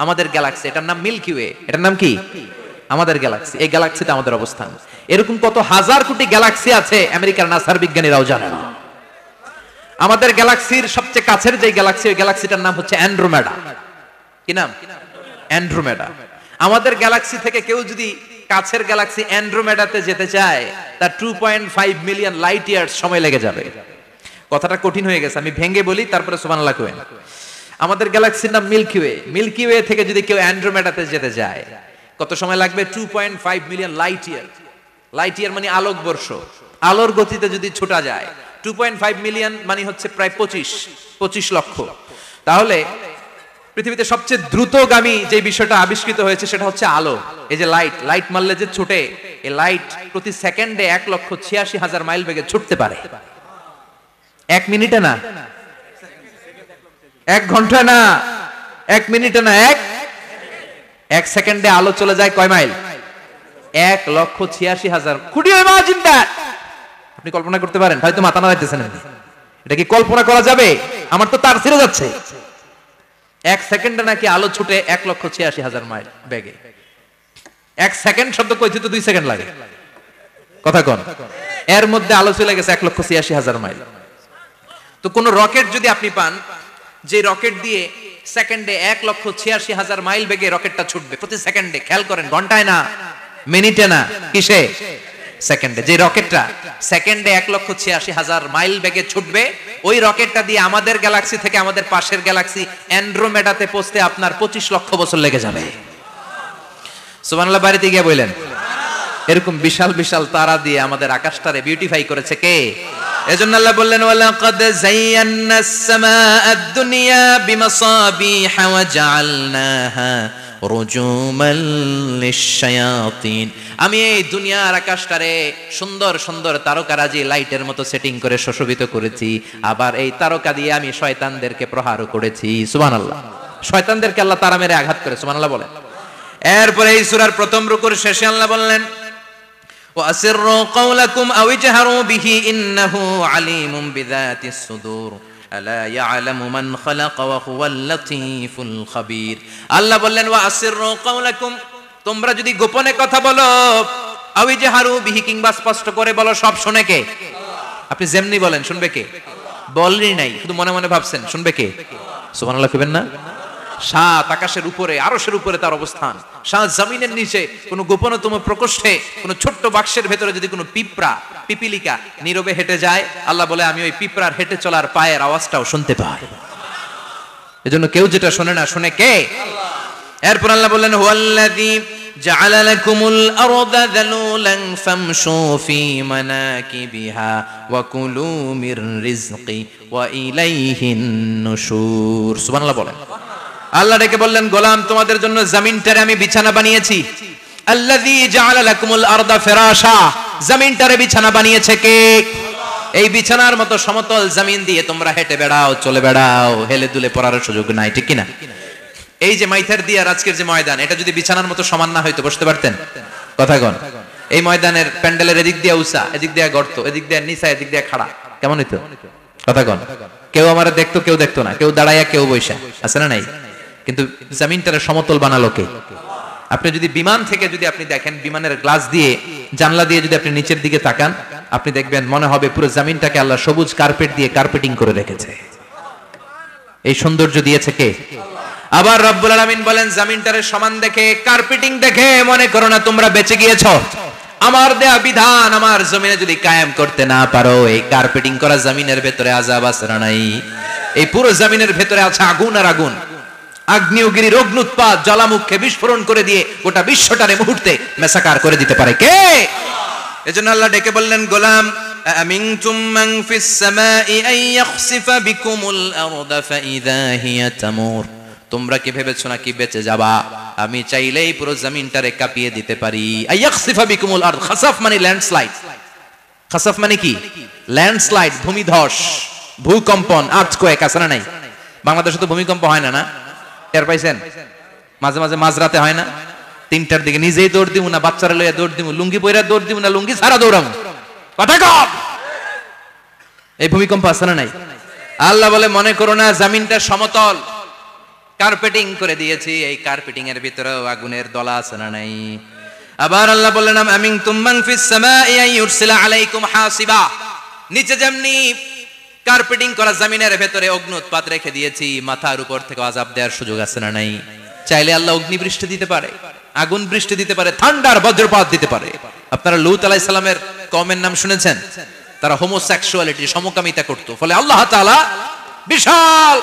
আমাদের গ্যালাক্সি, এটার নাম মিল্কি ওয়ে। এটার নাম কি? আমাদের গ্যালাক্সি। এই গ্যালাক্সিতে আমাদের অবস্থান। এরকম কত হাজার কোটি গ্যালাক্সি আছে আমেরিকার নাসার বিজ্ঞানীরাও জানে না। আমাদের গ্যালাক্সির সবচেয়ে কাছের যে গ্যালাক্সি, ওই গ্যালাক্সিটার নাম হচ্ছে অ্যান্ড্রোমেডা। কি নাম? অ্যান্ড্রোমেডা। আমাদের গ্যালাক্সি থেকে কেউ যদি কাছের গ্যালাক্সি অ্যান্ড্রোমেডাতে যেতে চায়, তার 2.5 মিলিয়ন লাইট ইয়ার্স সময় লেগে যাবে। কথাটা কঠিন হয়ে গেছে, আমি ভেঙে বলি, তারপরে সুবহানাল্লাহ কইবেন। আমাদের গ্যালাক্সির নাম মিল্কি ওয়ে। মিল্কি ওয়ে থেকে যদি কেউ অ্যান্ড্রোমেডাতে যেতে যায়, কত সময় লাগবে? 2.5 million light year. Light year মানে আলোকবর্ষ। আলোর গতিতে যদি ছোটা যায়, 2.5 মিলিয়ন মানে হচ্ছে প্রায় 25 লক্ষ। তাহলে পৃথিবীতে সবচেয়ে দ্রুতগামী যে বিষয়টা আবিষ্কৃত হয়েছে সেটা হচ্ছে আলো। এই যে লাইট মারলে যে ছুটে, এই লাইট প্রতি সেকেন্ডে 1,86,000 মাইল বেগে ছুটতে পারে। 1 মিনিটে না, 1 ঘন্টা না, 1 মিনিটে না, 1 সেকেন্ডে আলো চলে যায় কয় mile? 1,86,000। Could you imagine that? আপনি কল্পনা করতে পারেন? হয়তো মাথা নাড়াইতেছেন। এটা কি কল্পনা করা যাবে? আমার তো তার ছিঁড়ে যাচ্ছে। 1 সেকেন্ডে নাকি আলো ছুটে 1,86,000 মাইল বেগে। 1 সেকেন্ড শব্দ কইতে তো 2 সেকেন্ড লাগে। কথা কন। এর মধ্যে আলো চলে গেছে 1,86,000 মাইল। তো কোন রকেট যদি আপনি পান, যে রকেট দিয়ে সেকেন্ডে 1,86,000 মাইল বেগে রকেটটা ছুটবে প্রতি সেকেন্ডে, খেয়াল করেন, ঘন্টায় না, মিনিটে না, কিসে? সেকেন্ডে। যে রকেটটা সেকেন্ডে 1,86,000 মাইল বেগে ছুটবে, ওই রকেটটা দিয়ে আমাদের গ্যালাক্সি থেকে আমাদের পাশের গ্যালাক্সি অ্যান্ড্রোমেডাতে পৌঁছতে আপনার 25 লক্ষ বছর লেগে যাবে। সুবহানাল্লাহ বাড়িতে গিয়ে বললেন। এরকম বিশাল বিশাল তারা দিয়ে আমাদের আকাশটারে বিউটিফাই করেছে কে? এজন্য আল্লাহ বললেন, ওয়ালাকাদ যায়্যানাস সামাআদ দুনিয়া বিমাসাবিহা ওয়া জাআলনাহা রুজুমাল লিশায়াতিন। আমি এই দুনিয়ার আকাশটারে সুন্দর সুন্দর তারকারাজি লাইটের মতো সেটিং করে সুশোভিত করেছি, আবার এই তারকা দিয়ে আমি শয়তানদেরকে প্রহারও করেছি। সুবহানাল্লাহ। শয়তানদেরকে আল্লাহ তারা মেরে আঘাত করে। সুবহানাল্লাহ বলেন। এরপরে এই সূরার প্রথম রুকুর শেষে আল্লাহ বললেন ওয়াসিররু কাওলাকুম আও ইজহারু বিহি ইন্নাহু আলিমুম বিযাতিস সুদূর আলা ইয়ালামু মান খালাকা ওয়া হুয়াল লাতীফুল খাবীর। আল্লাহ বললেন ওয়াসিররু কাওলাকুম, তোমরা যদি গোপনে কথা বলো, আও ইজহারু বিহি, কিংবা স্পষ্ট করে বলো, সব শুনে কে? আপনি যেমনি বলেন শুনবে কে? বলেনই নাই, শুধু মনে মনে ভাবছেন, শুনবে কে? সুবহানাল্লাহ কইবেন না? সাত আকাশের উপরে, আরশের উপরে তার অবস্থান, সাত জমিনের নিচে কোনো গোপনতম প্রকোষ্ঠে, কোনো ছোট্ট বাক্সের ভেতরে যদি কোনো পিঁপড়া, পিপিলিকা নীরবে হেঁটে যায়, আল্লাহ বলে আমি ওই পিঁপড়ার হেঁটে চলার পায়ের আওয়াজটাও শুনতে পাই। এজন্য কেউ যেটা শোনে না, শুনে কে? এরপর আল্লাহ বললেন হুয়াল্লাযী জাআলা লাকুমুল আরদা যালুলান ফামশু ফি মানাকিবিহা ওয়া কুলু মির রিজকি ওয়া ইলাইহিন নুশুর। সুবহানাল্লাহ বলেন। আল্লাহ ডেকে বললেন গোলাম, তোমাদের জন্য জমিনটারে আমি বিছানা বানিয়েছি। আল্লাযী জাআলা লাকুমুল আরদা ফিরাশা, জমিনটারে বিছানা বানিয়েছে কে? এই বিছানার মতো সমতল জমিন দিয়ে তোমরা হেঁটে বেড়াও, চলে বেড়াও, হেলে দুলে পড়ার সুযোগ নাই, ঠিক কি না? এই যে মাইথার দিয়ার আজকের যে ময়দান, এটা যদি বিছানার মতো সমান না হয়তো বসতে পারতেন? কথা কন। এই ময়দানের প্যান্ডেলের এদিক দিয়ে উঁচা, এদিক দিয়ে গর্ত, এদিক দিয়ে নিচা, এদিক দিয়ে খাড়া, কেমন হইতো? কথা কন। কেউ আমারে দেখতো, কেউ দেখতো না, কেউ দাঁড়াইয়া, কেউ বইসা, আছে না নাই? কিন্তু জমিনটারে সমতল বানালো কে? আপনি যদি বিমান থেকে যদি আপনি দেখেন, বিমানের গ্লাস দিয়ে, জানলা দিয়ে যদি আপনি নিচের দিকে তাকান, আপনি দেখবেন মনে হবে পুরো জমিনটাকে আল্লাহ সবুজ কার্পেট দিয়ে কার্পেটিং করে রেখেছে। এই সৌন্দর্য দিয়েছে কে? আবার রব্বুল আলামিন বলেন জমিনটারে সমান দেখে, কার্পেটিং দেখে মনে করো না তোমরা বেঁচে গিয়েছো। আমার দেয়া বিধান আমার জমিনে যদি কায়েম করতে না পারো, এই কার্পেটিং করা জমিনের ভেতরে আযাব আছে না নাই? এই পুরো জমিনের ভেতরে আছে আগুন আর আগুন। আগ্নেয়গিরির অগ্নুৎপাত জ্বালামুখে বিস্ফোরণ করে দিয়ে গোটা বিশ্বটারে মুহূর্তে মেসাকার করে দিতে পারে কে? এজন্য আল্লাহ ডেকে বললেন গোলাম, আমিনতুম মান ফিস সামাই আন ইয়াখসিফা বিকুমুল আরদা ফাইযা হিয়া তামুর। তোমরা কি ভেবেছো নাকি বেঁচে যাবা? আমি চাইলেই পুরো জমিনটারে কাঁপিয়ে দিতে পারি। আন ইয়াখসিফা বিকুমুল আরদ, খাসাফ মানে ল্যান্ডস্লাইড। খাসাফ মানে কি? ল্যান্ডস্লাইড, ভূমিধস, ভূকম্পন, আর্থকোয়েক, আছে না নাই? বাংলাদেশে তো ভূমিকম্প হয় না, না? টের পাইছেন? মাঝে মাঝে মাঝরাতে হয় না? 3টার দিকে নিজেই দৌড় দিমু না বাচ্চারা লইয়া দৌড় দিমু, লুঙ্গি পইরা দৌড় দিমু না লুঙ্গি ছাড়া দৌড়ামু? কথা কম। এই ভূমিকম্প আছে না নাই? আল্লাহ বলে মনে করো না জমিনটা সমতল, কার্পেটিং করে দিয়েছি, এই কার্পেটিং এর ভিতরেও আগুনের দলা আছে না নাই? আবার আল্লাহ বললেন আমিনতুম মান ফিস সামাই আন ইউরসিলা আলাইকুম হাসিবা। নিচে যেমনি কার্পেটিং করা জমিনের ভেতরে অগ্নুৎপাত রেখে দিয়েছি, মাথার উপর থেকে আযাব দেওয়ার সুযোগ আছে না নাই? চাইলে আল্লাহ অগ্নি বৃষ্টি দিতে পারে, আগুন বৃষ্টি দিতে পারে, ঠান্ডার বজ্রপাত দিতে পারে। আপনারা লূত আলাইহিস সালামের কওমের নাম শুনেছেন? তারা হোমোসেক্সুয়ালিটি, সমকামিতা করত। ফলে আল্লাহ তাআলা বিশাল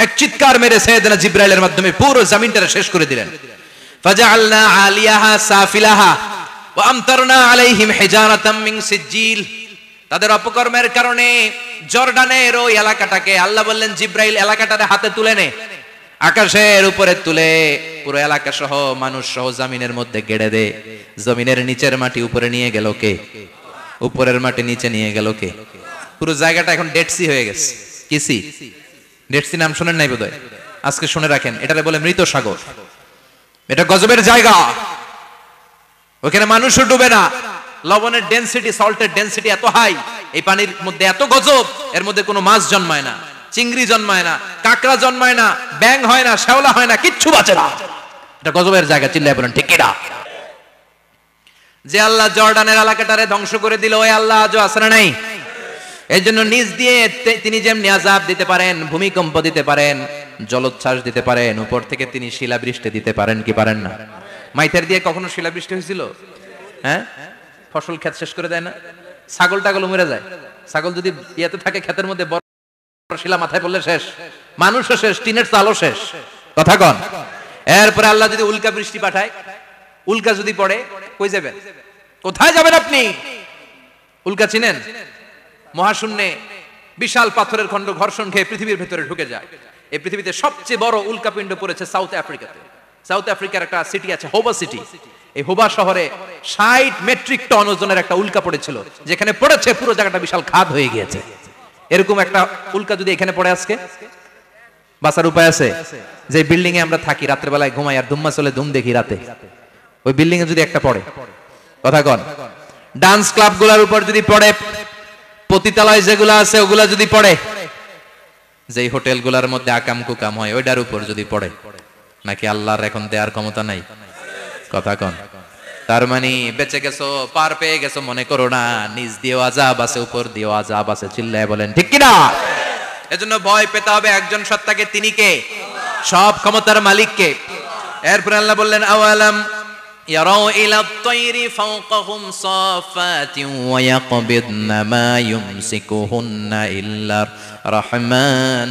এক চিৎকার মেরে সাইয়েদনা জিবরাইলের মাধ্যমে পুরো জমিনটারে শেষ করে দিলেন। ফাজআলনা আলিয়াহা সাফিলাহা ওয়া আমতারনা আলাইহিম হিজারাতাম মিন সিজিল। তাদের অপকর্মের কারণে জর্ডানের ওই এলাকাটাকে আল্লাহ বললেন জিবরাইল এলাকাটারে হাতে তুলে নে, আকাশের উপরে তুলে পুরো এলাকা সহ মানুষ সহ জমিনের মধ্যে গেড়ে দে। জমিনের নিচের মাটি উপরে নিয়ে গেল কে? উপরের মাটি নিচে নিয়ে গেল কে? পুরো জায়গাটা এখন ডেড সি হয়ে গেছে। কি সি? ডেড সি নাম শুনেন নাই বোধহয়? আজকে শুনে রাখেন, এটারে বলে মৃত সাগর। এটা গজবের জায়গা, ওখানে মানুষও ডুবে না। লবণের ডেনসিটি, সল্টের ডেনসিটি এত হাই, এই পানির মধ্যে এত গজব, এর মধ্যে কোনো মাছ জন্মায় না, চিংড়ি জন্মায় না, কাঁকড়া জন্মায় না, ব্যাং হয় না, শ্যাওলা হয় না, কিচ্ছু বাঁচে না। এটা গজবের জায়গা, চিল্লায় বলেন ঠিক কিনা? যে আল্লাহ জর্ডানের এলাকাটারে ধ্বংস করে দিল, ওই আল্লাহ আজও আছে না নাই? এই জন্য নিজ দিয়ে তিনি যেমনি আযাব দিতে পারেন, ভূমিকম্প দিতে পারেন, জলোচ্ছ্বাস দিতে পারেন, উপর থেকে তিনি শিলাবৃষ্টি দিতে পারেন কি পারেন না? মাইথার দিয়ে কখনো শিলাবৃষ্টি হয়েছিল? হ্যাঁ, ফসল ক্ষেত শেষ করে দেয় না? ছাগল টাগল মরে যায়। ছাগল যদি ইয়েতে থাকে ক্ষেতের মধ্যে, বড় শিলা মাথায় পড়লে শেষ, মানুষও শেষ, টিনের চালও শেষ। কথা কন। এরপরে আল্লাহ যদি উল্কা বৃষ্টি পাঠায়, উল্কা যদি পড়ে, কই যাবেন? কোথায় যাবেন আপনি? উল্কা চিনেন? মহাশূন্যে বিশাল পাথরের খণ্ড ঘর্ষণ খেয়ে পৃথিবীর ভেতরে ঢুকে যায়। এই পৃথিবীতে সবচেয়ে বড় উল্কাপিণ্ড পড়েছে সাউথ আফ্রিকাতে। সাউথ আফ্রিকার একটা সিটি আছে হোবা সিটি, এই হোবা শহরে 60 মেট্রিক টন ওজনের একটা উল্কা পড়েছিল, যেখানে পড়েছে পুরো জায়গাটা বিশাল খাদ হয়ে গিয়েছে। এরকম একটা উল্কা যদি এখানে পড়ে আজকে, বাঁচার উপায় আছে? যে বিল্ডিং এ আমরা থাকি, রাতের বেলায় ঘুমাই আর ধুম্মা চলে ধুম দেখি রাতে, ওই বিল্ডিং এ যদি একটা পড়ে, কথা কন, ডান্স ক্লাব গুলার উপর যদি পড়ে, পতিতালয় যেগুলো আছে ওগুলা যদি পড়ে, যেই হোটেল গুলার মধ্যে আকাম কুকাম হয় ওইটার উপর যদি পড়ে, নাকি আল্লাহর এখন দেয়ার ক্ষমতা নাই? কথা কন। তার মানে বেঁচে গেছো, পার পেয়ে গেছো মনে করো না, নিজ দিয়েও আযাব আছে, উপর দিয়েও আযাব আছে। চিল্লায় বলেন ঠিক কিনা? এজন্য ভয় পেতে হবে একজন সত্তাকে, তিনি কে? সব ক্ষমতার মালিককে। এরপর আল্লাহ বললেন আওয়ালাম ইয়ারাউ ইলা আত-তায়রি ফাওকাহুম সাফাতিন ওয়া ইয়াকবিদনা মা ইউমসিকুহুন্না ইল্লা রাহমান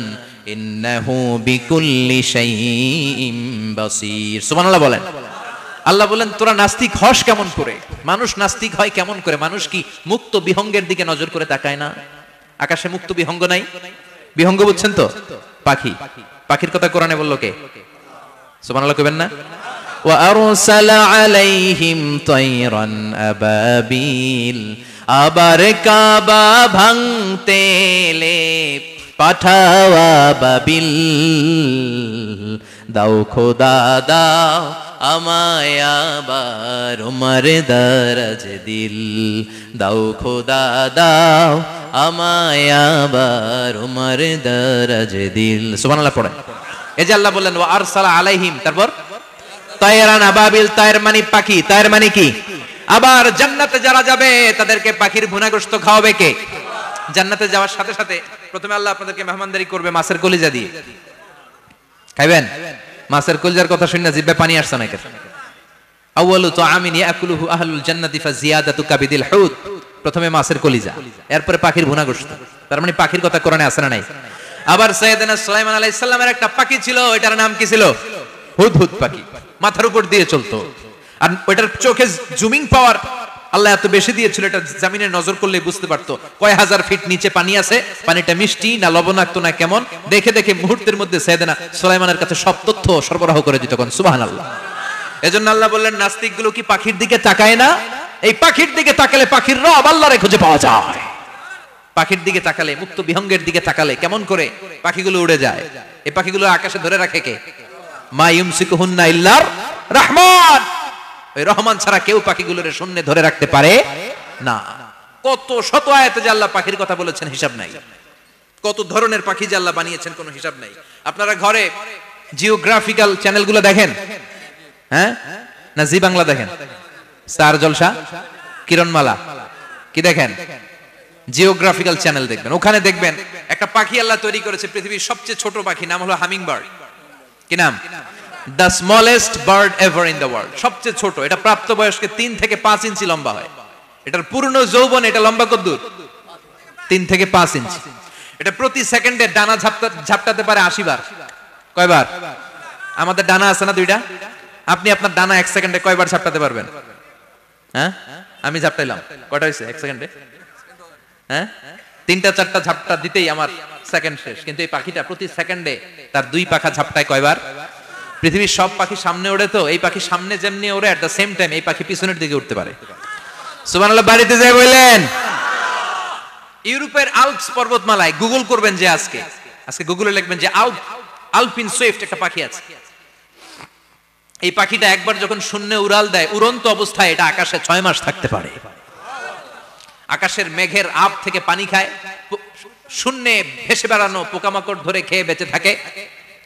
ইন্নাহু বিকুল্লি শাইইন বাসীর। সুবহানাল্লাহ বলেন। আল্লাহ বলেন তোরা নাস্তিক হস কেমন করে? মানুষ নাস্তিক হয় কেমন করে? মানুষ কি মুক্ত বিহঙ্গের দিকে নজর করে তাকায় না? আকাশে মুক্ত বিহঙ্গ নাই? বিহঙ্গ বুঝছেন তো? পাখি। পাখির কথা কোরআনে বললো কে? সুবহানাল্লাহ কইবেন না? ওয়া আরসালা আলাইহিম তায়রান আবাবিল, আবার কাবা ভাঙতে এলে পাঠাওয়া বাবিল, দাও খোদা দাও আমায় আবার উমর দরজ দিল, দাও খোদা দাও আমায় আবার উমর দরজ দিল। সুবহানাল্লাহ পড়ে। এই যে আল্লাহ বললেন ওয়া আরসালা আলাইহিম, তারপর তায়রান আবাবিল, তায়ের মানে পাখি, তায়ের মানে কি? আবার জান্নাতে যারা যাবে তাদেরকে পাখির ভুনাগোশত খাওয়াবে কে? জান্নাতে যাওয়ার সাথে সাথে প্রথমে আল্লাহ আপনাদেরকে মেহমানদারি করবে মাছের কলিজা দিয়ে। খাইবেন? মাছের কলিজার কথা শুনে জিহ্বায় পানি আসছে না কেন? আউয়ালু তাআমিন ইয়াকুলুহু আহলুল জান্নাতি ফাজিয়াদাতু কাবিদিল হুত, প্রথমে মাছের কলিজা, এরপরে পাখির ভুনাগোশত। তার মানে পাখির কথা কোরআনে আছে না নাই? আবার সাইয়েদনা সুলাইমান আলাইহিস সালামের একটা পাখি ছিল, ওইটার নাম কি ছিল? হুদহুদ পাখি। মাথার উপর দিয়ে চলতো, আর ওইটার চোখে জুমিং পাওয়ার আল্লাহ এত বেশি দিয়েছিল, এটা জমিনে নজর করলে বুঝতে পারতো কয় হাজার ফিট নিচে পানি আছে, পানিটা মিষ্টি না লবণাক্ত না কেমন, দেখে দেখে মুহূর্তের মধ্যে সাইয়েদনা সুলাইমানের কাছে সব তথ্য সরবরাহ করে দিত। কোন সুবহানাল্লাহ। এজন্য আল্লাহ বললেন নাস্তিক গুলো কি পাখির দিকে তাকায় না? এই পাখির দিকে তাকালে পাখির রব আল্লাহরে খুঁজে পাওয়া যায়। পাখির দিকে তাকালে, মুক্ত বিহঙ্গের দিকে তাকালে কেমন করে পাখিগুলো উড়ে যায়। এই পাখিগুলো আকাশে ধরে রাখে কে? মা ইউমসিকুহুন্না ইল্লার রহমান, ওই রহমান ছাড়া কেউ পাখিগুলোর শূন্যে ধরে রাখতে পারে না। কত শত আয়াতে যে আল্লাহ পাখির কথা বলেছেন হিসাব নাই, কত ধরনের পাখি যে আল্লাহ বানিয়েছেন কোনো হিসাব নাই। আপনারা ঘরে জিওগ্রাফিক্যাল চ্যানেলগুলো দেখেন? হ্যাঁ, না জি বাংলা দেখেন? স্টার জলসা, কিরণমালা, কি দেখেন? জিওগ্রাফিক্যাল চ্যানেল দেখবেন। ওখানে দেখবেন একটা পাখি আল্লাহ তৈরি করেছে, পৃথিবীর সবচেয়ে ছোট পাখি, নাম হলো হামিং বার্ড। কি নাম? The smallest bird ever in the world. সবচেয়ে ছোট, এটা প্রাপ্তবয়স্কে 3 থেকে 5 ইঞ্চি লম্বা হয়। এটার পূর্ণ যৌবন এটা লম্বা কতদূর? 3 থেকে 5 ইঞ্চি। এটা প্রতি সেকেন্ডে ডানা ঝাপটাতে পারে 80 বার। কয়বার? আমাদের ডানা আছে না 2টা, আপনি আপনার ডানা 1 সেকেন্ডে কয়বার ঝাপটাতে পারবেন? হ্যাঁ, আমি ঝাপটাইলাম, কয়টা হয়েছে 1 সেকেন্ডে? হ্যাঁ, 3টা 4টা ঝাপটা দিতেই আমার সেকেন্ড শেষ। কিন্তু এই পাখিটা প্রতি সেকেন্ডে তার 2 পাখা ঝাপটায় কয়বার? পৃথিবীর সব পাখি সামনে ওড়ে, তো এই পাখি সামনে যেমনি ওড়ে, এট দ্য সেম টাইম এই পাখি পিছনের দিকে উঠতে পারে। সুবহানাল্লাহ। বাড়িতে যাই বললেন। ইউরোপের আল্পস পর্বতমালায় গুগল করবেন যে আজকে গুগলে লিখবেন যে আলপিন সুইফট একটা পাখি আছে। এই পাখিটা একবার যখন শূন্যে উড়াল দেয়, উড়ন্ত অবস্থায় এটা আকাশে 6 মাস থাকতে পারে। আকাশের মেঘের আপ থেকে পানি খায়, শূন্যে ভেসে বেড়ানো পোকামাকড় ধরে খেয়ে বেঁচে থাকে।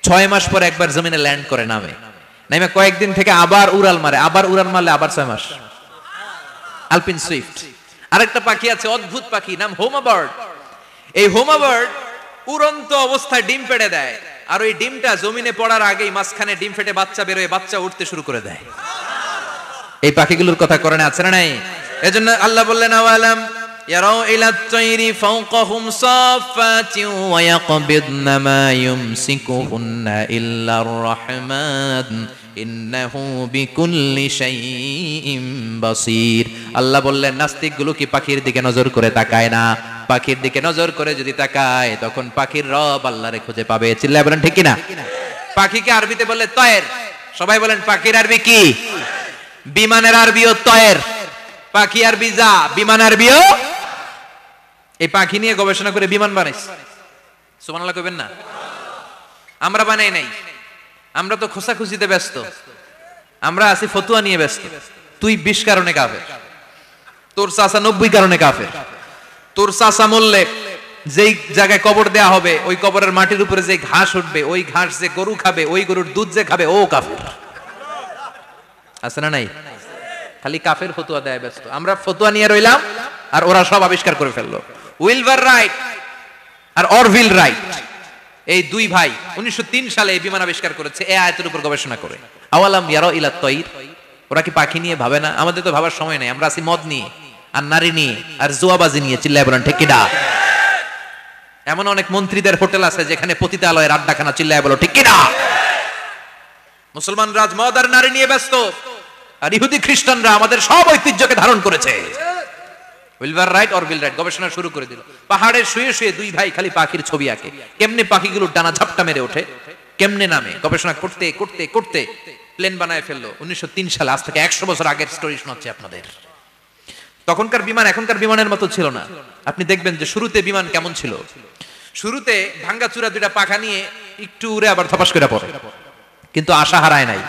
6 মাস পরে একবার জমিনে ল্যান্ড করে, নামে কয়েকদিন থেকে আবার উড়াল মারে, আবার উড়াল মারলে আবার 6 মাস। আলপিন সুইফট। আরেকটা পাখি আছে, অদ্ভুত পাখি, নাম হোমা বার্ড। এই হোমা বার্ড উড়ন্ত অবস্থায় ডিম পেড়ে দেয়, আর ওই ডিমটা জমিনে পড়ার আগেই মাঝখানে ডিম ফেটে বাচ্চা বেরোয়, বাচ্চা উঠতে শুরু করে দেয়। এই পাখিগুলোর কথা কোরআনে আছে না নাই? এজন্য আল্লাহ বললেন আওয়ালাম ইয়ারাউ ইলা আত-তায়রি ফাওকাহুম সাফাতিন ওয়া ইয়াকবিদনা মা ইউমসিকুহুন্না ইল্লা আর-রাহমান ইন্নাহু বিকুল্লি শাইইন বাসীর। আল্লাহ বললেন নাস্তিকগুলো কি পাখির দিকে নজর করে তাকায় না? পাখির দিকে নজর করে যদি তাকায় তখন পাখির রব আল্লাহরে খুঁজে পাবে। চিল্লায় বলেন ঠিক কিনা? পাখিকে আরবিতে বলে তয়ের। সবাই বলেন পাখির আরবি কি? বিমানের আরবিও তয়ের। পাখি আরবি যা, বিমান আরবিও। এই পাখি নিয়ে গবেষণা করে বিমান বানাইছে। সুবহানাল্লাহ কইবেন না? আমরা বানাই নাই, আমরা তো খোসাখুচিতে ব্যস্ত, আমরা আছি ফতুয়া নিয়ে ব্যস্ত। তুই 20 কারণে কাফের, তোর চাচা 90 কারণে কাফের। তোর চাচা মরলে যেই জায়গায় কবর দেয়া হবে, ওই কবরের মাটির উপরে যে ঘাস উঠবে, ওই ঘাস যে গরু খাবে, ওই গরুর দুধ যে খাবে, ও কাফের। আছে না নাই? খালি কাফের ফতুয়া দেয় ব্যস্ত। আমরা ফতুয়া নিয়ে রইলাম, আর ওরা সব আবিষ্কার করে ফেললো। উইলবার রাইট আর অরভিল রাইট, এই দুই ভাই 1903 সালে এই বিমান আবিষ্কার করেছে এই আয়াতের উপর গবেষণা করে। আওয়ালাম ইয়ারা ইলা তয়র, ওরা কি পাখি নিয়ে ভাবে না? আমাদের তো ভাবার সময় নাই, আমরা আছি মদ নিয়ে আর নারী নিয়ে আর জুয়াবাজি নিয়ে। চিল্লায় বলেন ঠিক কিনা? এমন অনেক মন্ত্রীদের হোটেল আছে যেখানে পতিতালয়ের আড্ডাখানা। চিল্লায় বলো ঠিক কিনা? মুসলমান রাজ মদ আর নারী নিয়ে ব্যস্ত, আর ইহুদি খ্রিস্টানরা আমাদের সব ঐতিহ্যকে ধারণ করেছে। উইলবার রাইট অরভিল রাইট গবেষণা শুরু করে দিল। পাহাড়ে শুয়ে শুয়ে দুই ভাই খালি পাখির ছবি আঁকে, কেমনে পাখিগুলোর ডানা ঝাপটা মেরে ওঠে, কেমনে নামে। গবেষণা করতে করতে করতে প্লেন বানায় ফেললো 1903 সালে। আজ থেকে 100 বছর আগের স্টোরি শোনাচ্ছি আপনাদের। তখনকার বিমান এখনকার বিমানের মতো ছিল না। আপনি দেখবেন যে শুরুতে বিমান কেমন ছিল। শুরুতে ভাঙ্গাচুরা দুইটা পাখা নিয়ে একটু উড়ে আবার ধপাস করে পড়ে, কিন্তু আশা হারায় নাই,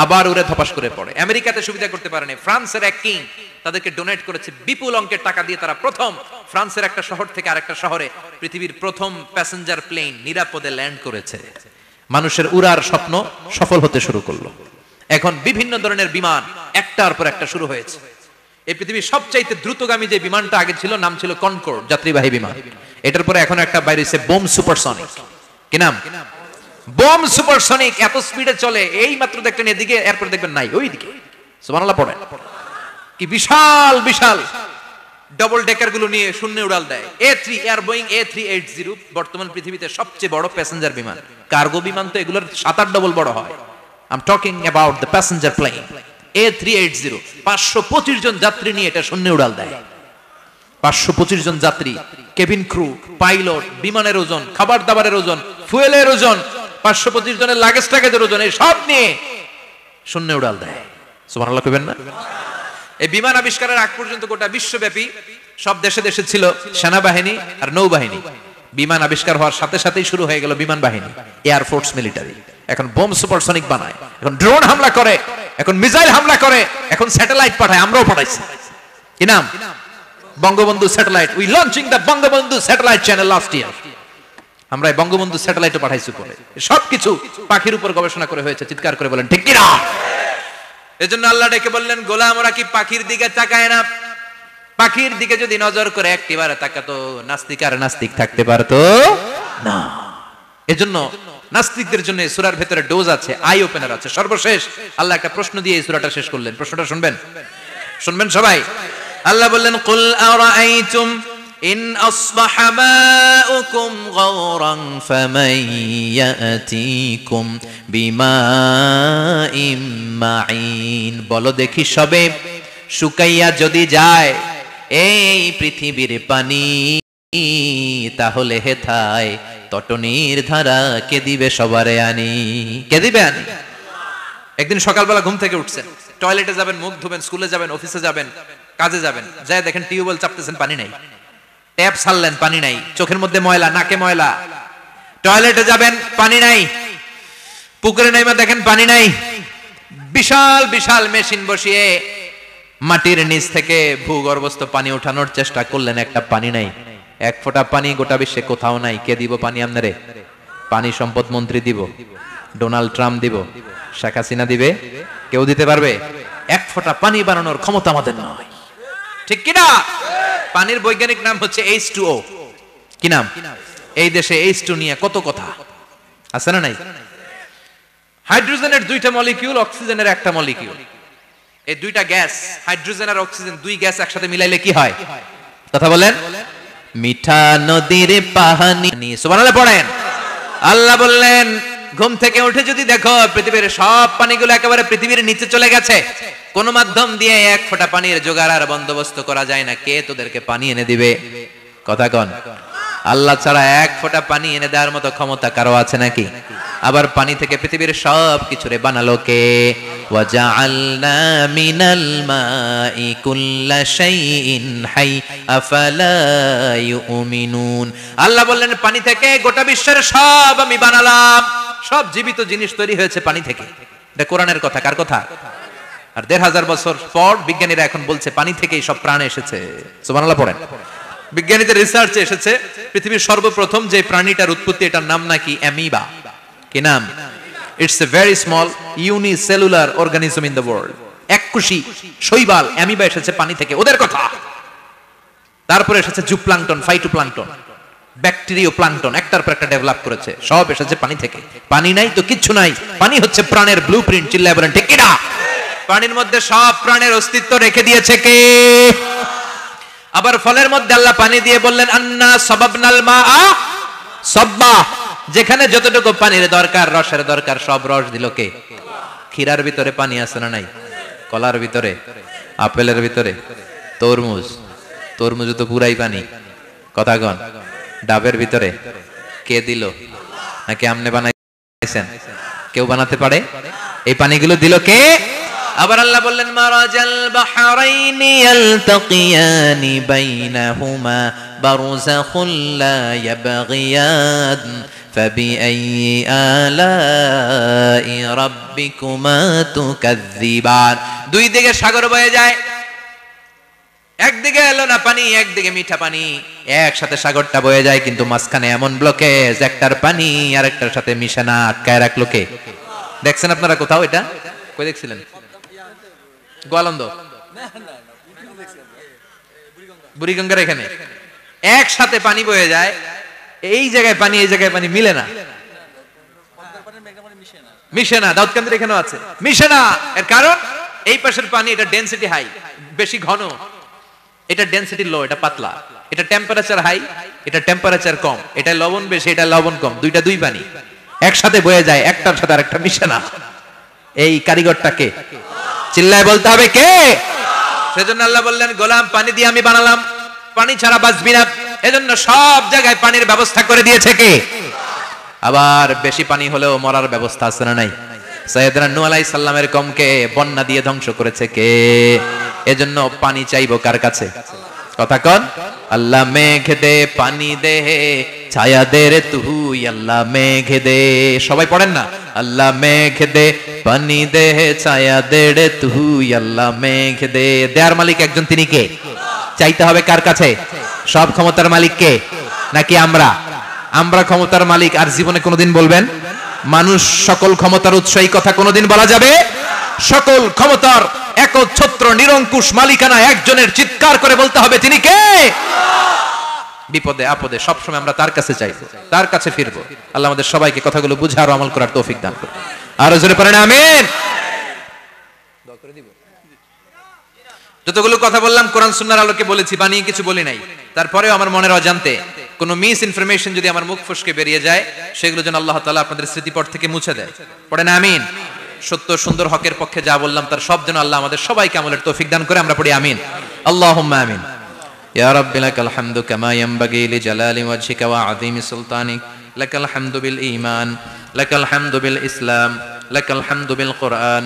আবার উড়ে ধপাস করে পড়ে। আমেরিকাতে সুবিধা করতে পারেনি। ফ্রান্সের এক কিং তাদেরকে ডোনেট করেছে বিপুল অঙ্কের টাকা দিয়ে। তারা প্রথম ফ্রান্সের একটা শহর থেকে আরেকটা শহরে পৃথিবীর প্রথম প্যাসেঞ্জার প্লেন নিরাপদে ল্যান্ড করেছে। মানুষের উড়ার স্বপ্ন সফল হতে শুরু করলো। এখন বিভিন্ন ধরনের বিমান একটার পর একটা শুরু হয়েছে। এই পৃথিবীর সবচাইতে দ্রুতগামী যে বিমানটা আগে ছিল, নাম ছিল কনকর্ড, যাত্রীবাহী বিমান। এটার পরে এখন একটা বাইরে হয়েছে বোম সুপারসনিক। কি নাম? Bomb supersonic. এত স্পিডে চলে, এই মাত্র দেখলেন এদিকে, এরপর দেখবেন নাই ওইদিকে। সুবহানাল্লাহ পড়েন। কি বিশাল বিশাল ডবল ডেকার গুলো নিয়ে শূন্যে উড়াল দেয়। A3 এয়ার বোয়িং A380 বর্তমান পৃথিবীতে সবচেয়ে বড় প্যাসেঞ্জার বিমান। কার্গো বিমান তো এগুলোর 7-8 ডবল বড় হয়। I am talking about the passenger plane A380। 525 জন যাত্রী নিয়ে এটা শূন্যে উড়াল দেয়। 525 জন যাত্রী, কেবিন ক্রু, পাইলট, বিমানের ওজন, খাবার দাবারের ওজন, ফুয়েলের ওজন, 525 জনের লাগেজ টাগেজের ওজন, এই সব নিয়ে শূন্যে উড়াল দেয়। সুবহানাল্লাহ কইবেন না? এই বিমান আবিষ্কারের আগ পর্যন্ত গোটা বিশ্বব্যাপী সব দেশে দেশে ছিল সেনাবাহিনী আর নৌবাহিনী। বিমান আবিষ্কার হওয়ার সাথে সাথেই শুরু হয়ে গেল বিমান বাহিনী, এয়ার ফোর্স, মিলিটারি। এখন বোম সুপারসনিক বানায়, এখন ড্রোন হামলা করে, এখন মিসাইল হামলা করে, এখন স্যাটেলাইট পাঠায়। আমরাও পাঠাইছি। কি নাম? Bangabandhu satellite. We launching the Bangabandhu satellite channel last year. আমরা এই বঙ্গবন্ধু স্যাটেলাইটও পাঠাইছি উপরে। সবকিছু পাখির উপর গবেষণা করে হয়েছে। চিৎকার করে বলেন ঠিক কি না? এজন্য আল্লাহ ডেকে বললেন, গোলাম ওরা কি পাখির দিকে তাকায় না? পাখির দিকে যদি নজর করে একটিবারে তাকাতো, নাস্তিক আর নাস্তিক থাকতে পারতো না। এজন্য নাস্তিকদের জন্য সূরার ভেতরে ডোজ আছে, আই ওপেনার আছে। সর্বশেষ আল্লাহ একটা প্রশ্ন দিয়ে এই সূরাটা শেষ করলেন। প্রশ্নটা শুনবেন? শুনবেন সবাই? আল্লাহ বললেন, কুল আরাআইতুম ইন আসবাহা মাউকুম গাওরান ফামান ইয়াতিকুম বিমাইম মাইন। বলো দেখি সবে, শুকাইয়া যদি যায় এই পৃথিবীর পানি, তাহলে হেথায় তটনির ধারা কে দিবে সবারে আনি? কে দিবে আনি? একদিন সকালবেলা ঘুম থেকে উঠছেন, টয়লেটে যাবেন, মুখ ধুবেন, স্কুলে যাবেন, অফিসে যাবেন, কাজে যাবেন, যায় দেখেন টিউবওয়েল চাপতেছেন, পানি নাই। ট্যাপ ছাড়লেন, পানি নাই। চোখের মধ্যে ময়লা, নাকে ময়লা। টয়লেটে যাবেন, পানি নাই। পুকুরে নাইমা দেখেন পানি নাই। বিশাল বিশাল মেশিন বসিয়ে মাটির নিচ থেকে ভূগর্ভস্থ পানি ওঠানোর চেষ্টা করলেন, একটা পানি নাই। এক ফোঁটা পানি গোটা বিশ্বে কোথাও নাই। কে দিব পানি আপনারে? পানি সম্পদ মন্ত্রী দিব, ডোনাল্ড ট্রাম্প দিব, শেখ হাসিনা দিবে? কেউ দিতে পারবে? এক ফোঁটা পানি বানানোর ক্ষমতা আমাদের নয়। ঠিক কিনা? পানির বৈজ্ঞানিক নাম হচ্ছে H2O। কি নাম? এই দেশে H2 নিয়ে কত কথা আছে না নাই? হাইড্রোজেনের দুইটা মলিকিউল, অক্সিজেনের একটা মলিকিউল। এই দুইটা গ্যাস, হাইড্রোজেন আর অক্সিজেন, দুই গ্যাস একসাথে মিলাইলে কি হয়? কথা বলেন। মিঠা নদীর পানি। সুবহানাল্লাহ পড়েন। আল্লাহ বললেন, ঘুম থেকে উঠে যদি দেখো পৃথিবীর সব পানিগুলো একেবারে পৃথিবীর নিচে চলে গেছে, কোন মাধ্যম দিয়ে এক ফোঁটা পানির জোগাড় আর বন্দোবস্ত করা যায় না, কে তোদেরকে পানি এনে দিবে? কথা কন। আল্লাহ ছাড়া এক ফোঁটা পানি এনে দেওয়ার মতো ক্ষমতা কারো আছে নাকি? আবার পানি থেকে পৃথিবীর সব কিছুরে বানালো কে? ওয়াজআলনা মিনাল মাই কুল্লা শাইইন হাই আফালা ইউমিনুন। আল্লাহ বললেন পানি থেকে গোটা বিশ্বের সব আমি বানালাম। সব জীবিত জিনিস তৈরি হয়েছে পানি থেকে। এটা কোরআনের কথা, কার কথা? আর ১৫০০ বছর পর বিজ্ঞানীরা এখন বলছে পানি থেকেই সব প্রাণ এসেছে। সুবহানাল্লাহ পড়েন। বিজ্ঞানীদের রিসার্চে এসেছে পৃথিবীর সর্বপ্রথম যে প্রাণীটার উৎপত্তি, এটার নাম নাকি অ্যামিবা। কি নাম? It's a very small unicellular organism in the world. এককোষী শৈবাল অ্যামিবা এসেছে পানি থেকে, ওদের কথা। তারপরে এসেছে জুপ্লাঙ্কটন, ফাইটোপ্লাঙ্কটন, ব্যাকটেরিয়া প্লাঙ্কটন, একটার পর একটা ডেভেলপ করেছে, সব এসেছে পানি থেকে। পানি নাই তো কিচ্ছু নাই। পানি হচ্ছে প্রাণের ব্লুপ্রিন্ট। চিল্লায় বলেন ঠিক কিনা? পানির মধ্যে সব প্রাণের অস্তিত্ব রেখে দিয়েছে কে? আবার ফলের মধ্যে আল্লাহ পানি দিয়ে বললেন আন্না সাবাবনাল মাআ সাব্বা। যেখানে যতটুকু পানির দরকার, রসের দরকার, সব রস দিল কে? ক্ষীরার ভিতরে পানি আছে না নাই? কলার ভিতরে, আপেলের ভিতরে, তরমুজ, তরমুজ তো পুরাই পানি। কথা কন। ডাবের ভিতরে কে দিল? নাকি আমনে বানাইছেন? কেউ বানাতে পারে? এই পানিগুলো দিল কে? আবার আল্লাহ বললেন মারাজাল বাহরাইনি ইয়ালতাকিয়ানি বাইনাহুমা বারযাখুল লা ইয়াবগিয়ান ফাবিআইয়ি আলাই রাব্বিকুমা তুকাযযিবান। দুই দিকে সাগর বয়ে যায়, একদিকে এলো না পানি, একদিকে মিঠা পানি, একসাথে সাগরটা বয়ে যায়, কিন্তু মাঝখানে এমন ব্লকেজ, একটার পানি আরেকটার সাথে মিশে না, আটকায় রাখলো কে? দেখছেন আপনারা কোথাও এটা? কই দেখছিলেন? গোয়ালন্দ, বুড়িগঙ্গার এখানে একসাথে পানি বয়ে যায়, এই জায়গায় পানি এই জায়গায় পানি মিলে না, মিশে না। দাউদকান্দির এখানেও আছে, মিশে না। এর কারণ এই পাশের পানি, এটা ডেনসিটি হাই, বেশি ঘন, এটা ডেনসিটি লো, এটা পাতলা, এটা টেম্পারেচার হাই, এটা টেম্পারেচার কম, এটা লবণ বেশি, এটা লবণ কম, দুইটা দুই পানি একসাথে বয়ে যায়, একটার সাথে আরেকটা মিশে না। এই কারিগরটাকে চিল্লায় বলতে হবে কে? সেজন্য আল্লাহ বললেন গোলাম পানি দিয়ে আমি বানালাম, পানি ছাড়া বাঁচবি না। এজন্য সব জায়গায় পানির ব্যবস্থা করে দিয়েছে কে? আবার বেশি পানি হলেও মরার ব্যবস্থা আছে না নাই? সাইয়েদনা নূহ আলাইহিস সালামের কওমকে বন্যা দিয়ে ধ্বংস করেছে কে? এজন্য পানি চাইবো কার কাছে? কথা কন। আল্লাহ মেঘ দে পানি দে ছায়া দে রে তুই, আল্লাহ মেঘ দে। সবাই পড়েন না? আল্লাহ মেঘ দে পানি দে ছায়া দে রে তুই, আল্লাহ মেঘ দে। দেয়ার মালিক একজন, তিনি কে? চাইতে হবে কার কাছে? সব ক্ষমতার মালিক কে? নাকি আমরা? আমরা ক্ষমতার মালিক। আর জীবনে কোনোদিন বলবেন মানুষ সকল ক্ষমতার উৎস, এই কথা কোনোদিন বলা যাবে? সকল ক্ষমতার একচ্ছত্র নিরঙ্কুশ মালিকানা একজনের, চিৎকার করে বলতে হবে তিনি কে? বিপদে আপদে সবসময় আমরা তার কাছে চাইবো, তার কাছে ফিরবো। আল্লাহ আমাদের সবাইকে কথাগুলো বুঝার ও আমল করার তৌফিক দান করুন। আরো জোরে পড়েন আমিন। যতগুলো কথা বললাম কোরআন সুন্নাহর আলোকে বলেছি, বানিয়ে কিছু বলি নাই। তারপরেও আমার মনের অজান্তে কোন মিস ইনফরমেশন যদি আমার মুখ ফসকে বেরিয়ে যায়, সেগুলো যেন আল্লাহ তাআলা আপনাদের স্মৃতিপট থেকে মুছে দেয়। পড়েন আমিন। সত্য সুন্দর হকের পক্ষে যা বললাম তার সব যেন আল্লাহ আমাদের সবাইকে আমলের তৌফিক দান করে। আমরা পড়ি আমিন। আল্লাহুম্মা আমিন। ইয়া রাব্বি লাকাল হামদু কামা ইয়ানবাগি লিজালালি ওয়াজহিকা ওয়া আযীমি সুলতানিক। লাকাল হামদু বিল ঈমান, লাকাল হামদু বিল ইসলাম, লাকাল হামদু বিল কুরআন,